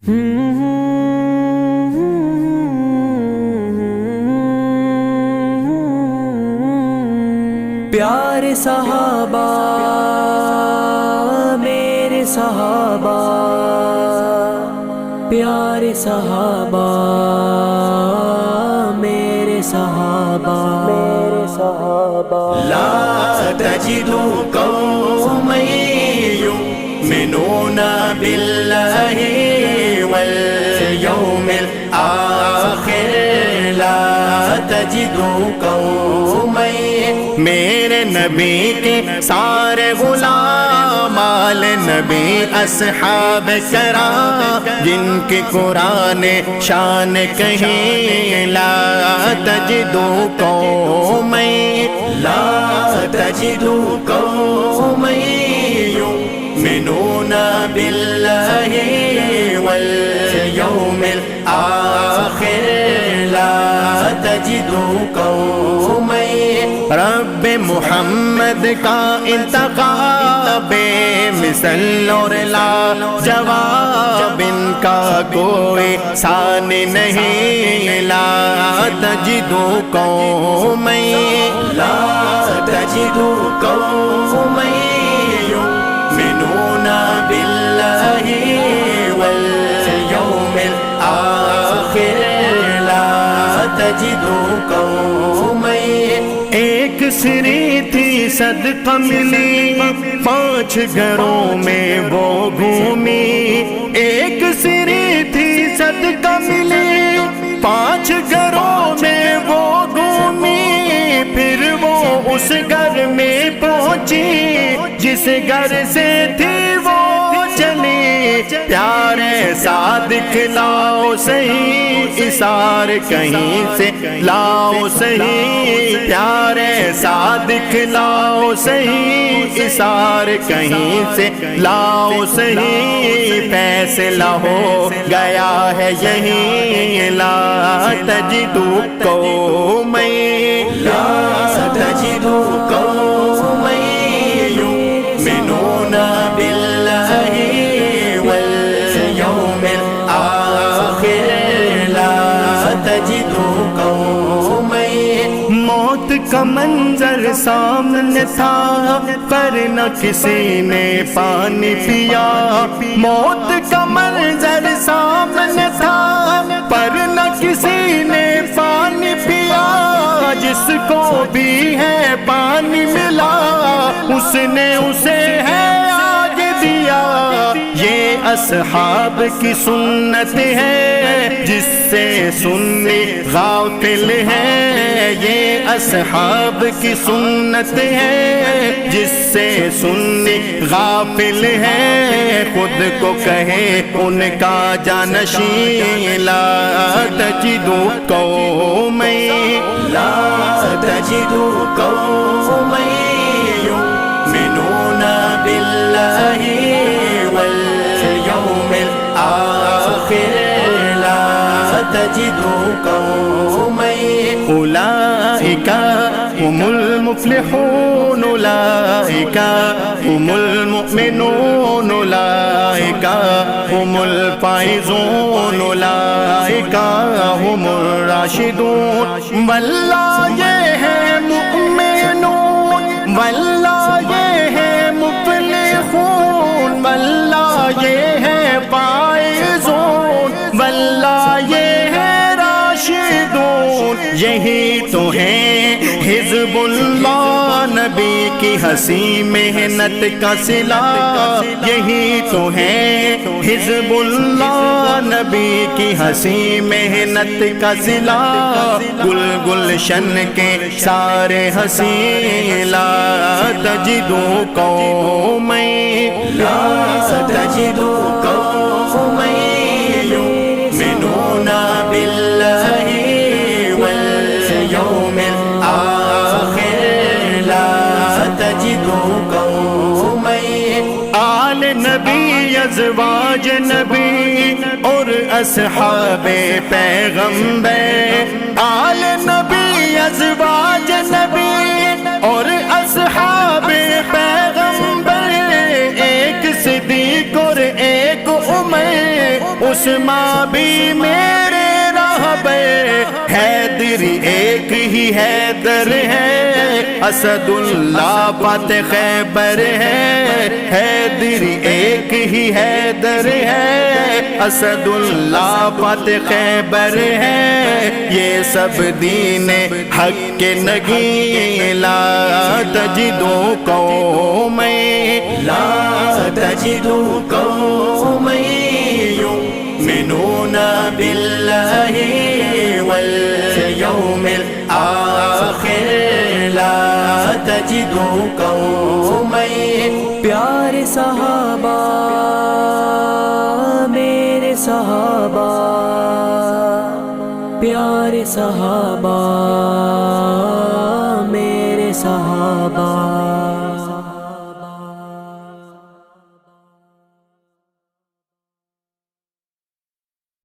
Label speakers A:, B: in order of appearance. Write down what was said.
A: پیارے صحابہ میرے صحابہ، پیارے صحابہ میرے صحابہ، میرے صحابہ
B: لا تجدوا قوما يؤمنون بالله واليوم الآخر، لا تجدوا قوما، میرے نبی کے سارے غلام آل نبی اصحاب کرام جن کی قرآن شان کہیں، لا تجدوا قوما، لا تجدوا قوما يؤمنون بالله واليوم الآخر، لا تجدوا قوما، رب محمد کا انتخاب مثل اور لا جواب ان کا کوئی ثانی نہیں، لا تجدوا قوما، لا تجدوا قوما يؤمنون بالله واليوم الآخر، لا تجدوا قوما، ایک سری تھی صدقہ ملی 5 گھروں میں وہ گھومی، ایک سری تھی صدقہ ملی 5 گھروں میں وہ گھومی، پھر وہ اس گھر میں پہنچی جس گھر سے تھی وہ چلی، پیارے صادق لاؤ صحیح اثار کہیں سے لاؤ صحیح، پیارے صادق لاؤ صحیح اثار کہیں سے لاؤ صحیح، فیصلہ ہو گیا ہے یہی، لا تجدوا قوما، لا تجدوا قوما يؤمنون بالله واليوم الآخر، لا تجدوا قوما، موت کا منظر سامنے تھا پر نہ کسی نے پانی پیا، موت کا منظر سامنے تھا پر نہ کسی نے پانی پیا، جس کو بھی ہے پانی ملا اس نے اسے ہے آگ دیا، یہ اصحاب کی سنت ہے جس سے سنی غافل ہے، یہ اصحاب کی سنت ہے جس سے سنی غافل ہے، خود کو کہے ان کا جانشین، لا تجدوا قوما، لا تجدوا قوما يؤمنون بالله واليوم الآخر، لا تجدوا قوما، أولئك هم المفلحون، أولئك هم المؤمنون، أولئك هم الفائزون، أولئك هم الراشدون، واللہ یہ ہے مؤمنون، واللہ یہ ہے مفلحون، واللہ یہ ہے فائزون، واللہ یہ ہے راشدون، یہی تو ہیں حزب اللہ نبی کی ہنسی محنت کا صلہ، یہی تو ہیں حزب اللہ نبی کی ہنسی محنت کا صلہ، گل گلشن کے سارے ہنسی، لا تجدوا قوما، لا تجدوا قوما يؤمنون بالله واليوم الآخر، لا تجدوا قوما، آل نبی ازواج نبی اور اصحاب پیغمبر، آل نبی ازواج نبی اور اصحاب پیغمبر، ایک صدیق اور ایک عمر، عثمان بھی میرے راہبے، حیدری ایک ہی حیدر ہے، اسد اللہ فاتح خیبر ہے، حیدری ایک ہی حیدر ہے، اسد اللہ فاتح خیبر ہے، یہ سب دین حق کے نگین، لا تجدو قومیں، لا تجدو قومیں یؤمنون باللہ والیوم الآخر، لا تجدو قومیں۔
A: پیارے صحابہ میرے صحابہ، پیارے صحابہ